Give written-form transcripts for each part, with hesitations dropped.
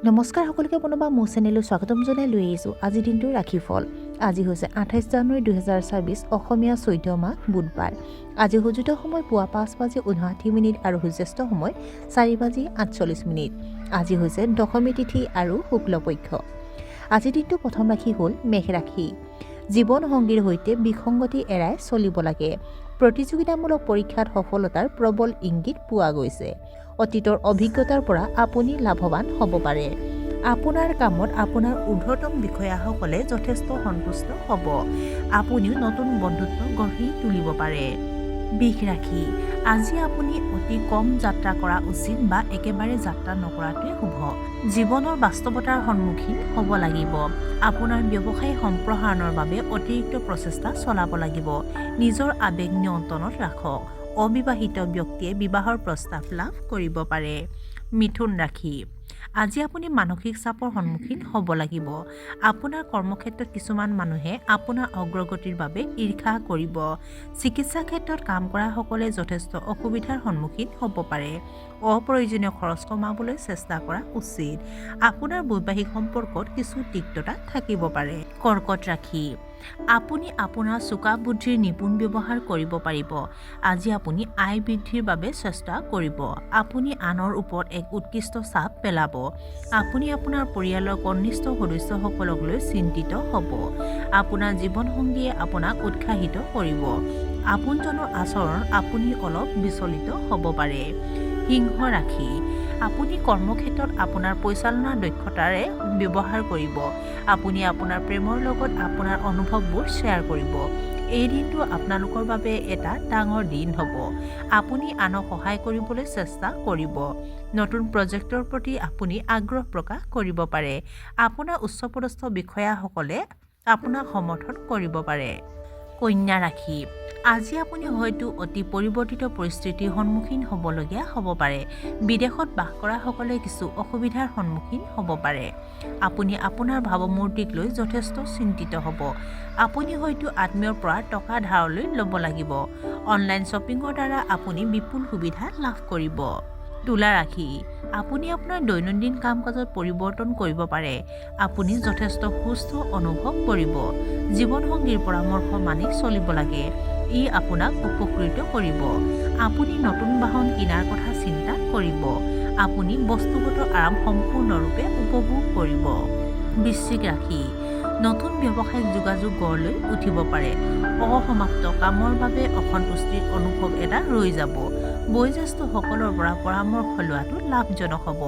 নমস্কাৰ সকলোকে পুনৰবাৰ মোৰ চেনেললৈ স্বাগতম জনাই লৈ আহিছোঁ আজিৰ দিনটোৰ ৰাশিফল। আজি হৈছে 28 জানুৱাৰী 2024 অসমীয়া 14 মাহ বুধবাৰ। আজি সূৰ্যোদয় সময় পুৱা 5:59 আৰু সূৰ্যাস্ত সময় 4:48। আজি হৈছে দশমী তিথি আৰু শুক্লপক্ষ। আজিৰ দিনটোৰ প্ৰথম ৰাশি হ'ল মেঘ ৰাশি। জীৱন সংগীৰ সৈতে বিসংগতি এৰাই চলিব লাগে। প্ৰতিযোগিতামূলক পৰীক্ষাত সফলতাৰ প্ৰবল ইংগিত পোৱা গৈছে। অতীতৰ অভিজ্ঞতাৰ পৰা আপুনি লাভৱান হ'ব পাৰে। আপোনাৰ কামত আপোনাৰ ঊৰ্ধ্বতম বিষয়াসকলে যথেষ্ট সন্তুষ্ট হ'ব। আপুনিও নতুন বন্ধুত্ব গঢ়ি তুলিব পাৰে। বৃষ ৰাশি। আজি আপুনি অতি কম যাত্ৰা কৰা উচিত বা একেবাৰে যাত্ৰা নকৰাটোৱে শুভ। জীৱনৰ বাস্তৱতাৰ সন্মুখীন হ'ব লাগিব। আপোনাৰ ব্যৱসায় সম্প্ৰসাৰণৰ বাবে অতিৰিক্ত প্ৰচেষ্টা চলাব লাগিব। নিজৰ আৱেগ নিয়ন্ত্ৰণত ৰাখক। অবিবাহিত ব্যক্তিয়ে বিবাহৰ প্ৰস্তাৱ লাভ কৰিব পাৰে। মিথুন ৰাশি। আজি আপুনি মানসিক চাপৰ সন্মুখীন হ'ব লাগিব। আপোনাৰ কৰ্মক্ষেত্ৰত কিছুমান মানুহে আপোনাৰ অগ্ৰগতিৰ বাবে ঈৰ্ষা কৰিব। চিকিৎসা ক্ষেত্ৰত কাম কৰাসকলে যথেষ্ট অসুবিধাৰ সন্মুখীন হ'ব পাৰে। অপ্ৰয়োজনীয় খৰচ কমাবলৈ চেষ্টা কৰা উচিত। আপোনাৰ বৈবাহিক সম্পৰ্কত কিছু তিক্ততা থাকিব পাৰে। কৰ্কট ৰাশি। আপুনি আপোনাৰ চোকা বুদ্ধিৰ নিপুণ ব্যৱহাৰ কৰিব পাৰিব। আজি আপুনি আয় বৃদ্ধিৰ বাবে চেষ্টা কৰিব। আপুনি আনৰ ওপৰত এক উৎকৃষ্ট চাপ পেলাব। আপুনি আপোনাৰ পৰিয়ালৰ কনিষ্ঠ সদস্যসকলক লৈ চিন্তিত হ'ব। আপোনাৰ জীৱনসংগীয়ে আপোনাক উৎসাহিত কৰিব। আপোনজনৰ আচৰণ আপুনি অলপ বিচলিত হ'ব পাৰে। সিংহ ৰাশি। আপুনি কৰ্মক্ষেত্ৰত আপোনাৰ পৰিচালনা দক্ষতাৰে ব্যৱহাৰ কৰিব। আপুনি আপোনাৰ প্ৰেমৰ লগত আপোনাৰ অনুভৱবোৰ শ্বেয়াৰ কৰিব। এই দিনটো আপোনালোকৰ বাবে এটা ডাঙৰ দিন হ'ব। আপুনি আনক সহায় কৰিবলৈ চেষ্টা কৰিব। নতুন প্ৰজেক্টৰ প্ৰতি আপুনি আগ্ৰহ প্ৰকাশ কৰিব পাৰে। আপোনাৰ উচ্চপদস্থ বিষয়াসকলে আপোনাক সমৰ্থন কৰিব পাৰে। কন্যা ৰাশি। আজি আপুনি হয়তো অতি পৰিৱৰ্তিত পৰিস্থিতিৰ সন্মুখীন হ'বলগীয়া হ'ব পাৰে। বিদেশত বাস কৰাসকলে কিছু অসুবিধাৰ সন্মুখীন হ'ব পাৰে। আপুনি আপোনাৰ ভাৱমূৰ্তিক লৈ যথেষ্ট চিন্তিত হ'ব। আপুনি হয়তো আত্মীয়ৰ পৰা টকা ধাৰলৈ ল'ব লাগিব। অনলাইন শ্বপিঙৰ দ্বাৰা আপুনি বিপুল সুবিধা লাভ কৰিব। তুলা ৰাশি। আপুনি আপোনাৰ দৈনন্দিন কাম-কাজত পৰিৱৰ্তন কৰিব পাৰে। আপুনি যথেষ্ট সুস্থ অনুভৱ কৰিব। জীৱনসংগীৰ পৰামৰ্শ মানি চলিব লাগে। ই আপোনাক উপকৃত কৰিব। আপুনি নতুন বাহন কিনাৰ কথা চিন্তা কৰিব। আপুনি বস্তুগত আৰাম সম্পূৰ্ণৰূপে উপভোগ কৰিব। বৃশ্চিক ৰাশি। নতুন ব্যৱসায়িক যোগাযোগ গঢ় লৈ উঠিব পাৰে। অসমাপ্ত কামৰ বাবে অসন্তুষ্টিৰ অনুভৱ এটা ৰৈ যাব। বয়োজ্যেষ্ঠসকলৰ পৰা পৰামৰ্শ লোৱাটো লাভজনক হ'ব।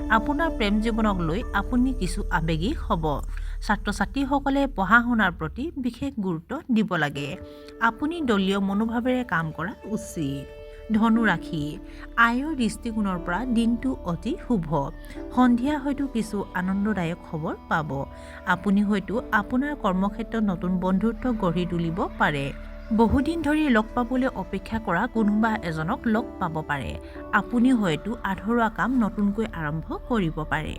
আপোনাৰ প্ৰেম জীৱনক লৈ আপুনি কিছু আৱেগিক হ'ব। ছাত্ৰ-ছাত্ৰীসকলে পঢ়া-শুনাৰ প্ৰতি বিশেষ গুৰুত্ব দিব লাগে। আপুনি দলীয় মনোভাৱেৰে কাম কৰা উচিত। ধনু ৰাশি। আয়ৰ দৃষ্টিকোণৰ পৰা দিনটো অতি শুভ। সন্ধিয়া হয়তো কিছু আনন্দদায়ক খবৰ পাব। আপুনি হয়তো আপোনাৰ কৰ্মক্ষেত্ৰত নতুন বন্ধুত্ব গঢ়ি তুলিব পাৰে। বহুদিন ধৰি লগ পাবলৈ অপেক্ষা কৰা কোনোবা এজনক লগ পাব পাৰে। আপুনি হয়তো আধৰুৱা কাম নতুনকৈ আৰম্ভ কৰিব পাৰে।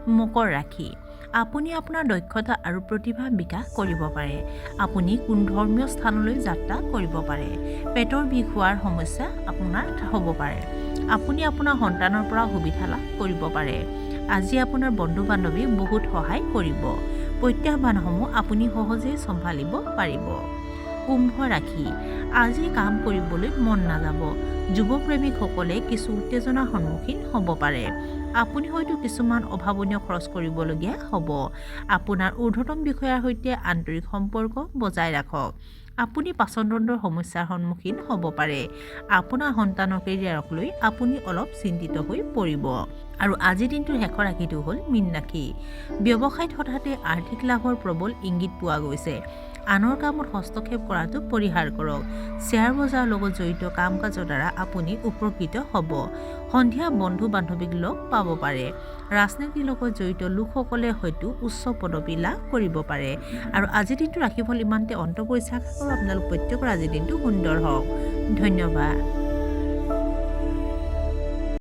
মকৰ ৰাশি। আপুনি আপোনাৰ দক্ষতা আৰু প্ৰতিভা বিকাশ কৰিব পাৰে। আপুনি কোন ধৰ্মীয় স্থানলৈ যাত্ৰা কৰিব পাৰে। পেটৰ বিষ হোৱাৰ সমস্যা আপোনাৰ হ'ব পাৰে। আপুনি আপোনাৰ সন্তানৰ পৰা সুবিধা লাভ কৰিব পাৰে। আজি আপোনাৰ বন্ধু-বান্ধৱীক বহুত সহায় কৰিব। প্ৰত্যাহ্বানসমূহ আপুনি সহজেই চম্ভালিব পাৰিব। কুম্ভ ৰাশি। আজি কাম কৰিবলৈ মন নাযাব। যুৱপ্ৰেমিকসকলে কিছু উত্তেজনাৰ সন্মুখীন হ'ব পাৰে। আপুনি হয়তো কিছুমান অভাৱনীয় খৰচ কৰিবলগীয়া হ'ব। আপোনাৰ ঊৰ্ধ্বতম বিষয়াৰ সৈতে আন্তৰিক সম্পৰ্ক বজাই ৰাখক। আপুনি পাচনতন্ত্ৰৰ সমস্যাৰ সন্মুখীন হ'ব পাৰে। আপোনাৰ সন্তানৰ কেৰিয়াৰক লৈ আপুনি অলপ চিন্তিত হৈ পৰিব। আৰু আজিৰ দিনটোৰ শেষৰ ৰাশিটো হ'ল মীন ৰাশি। ব্যৱসায়ত হঠাতে আৰ্থিক লাভৰ প্ৰবল ইংগিত পোৱা গৈছে। আনৰ কামত হস্তক্ষেপ কৰাটো পৰিহাৰ কৰক। শ্বেয়াৰ বজাৰৰ লগত জড়িত কাম-কাজৰ দ্বাৰা আপুনি উপকৃত হ'ব। সন্ধিয়া বন্ধু-বান্ধৱীক লগ পাব পাৰে। ৰাজনীতিৰ লগত জড়িত লোকসকলে হয়তো উচ্চ পদবী লাভ কৰিব পাৰে। আৰু আজিৰ দিনটো ৰাশিফল ইমানতে অন্ত পৰিছে। আশা কৰোঁ আপোনালোক প্ৰত্যেকৰ আজিৰ দিনটো সুন্দৰ হওক। ধন্যবাদ।